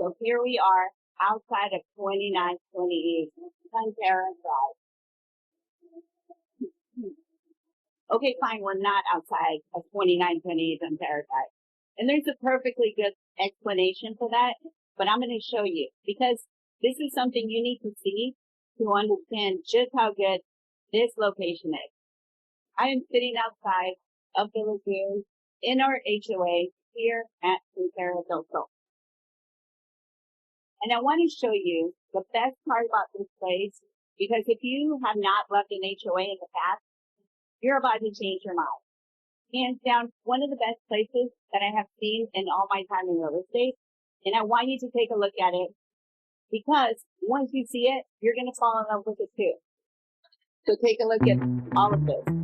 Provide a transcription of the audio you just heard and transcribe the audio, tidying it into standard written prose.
So here we are outside of 2928 Sunterra Drive. Okay, fine, we're not outside of 2928 Sunterra Drive. And there's a perfectly good explanation for that, but I'm going to show you because this is something you need to see to understand just how good this location is. I am sitting outside of the lagoon in our HOA here at Sunterra del Sol. And I want to show you the best part about this place, because if you have not left an HOA in the past, you're about to change your mind. Hands down, one of the best places that I have seen in all my time in real estate. And I want you to take a look at it because once you see it, you're going to fall in love with it too. So take a look at all of this.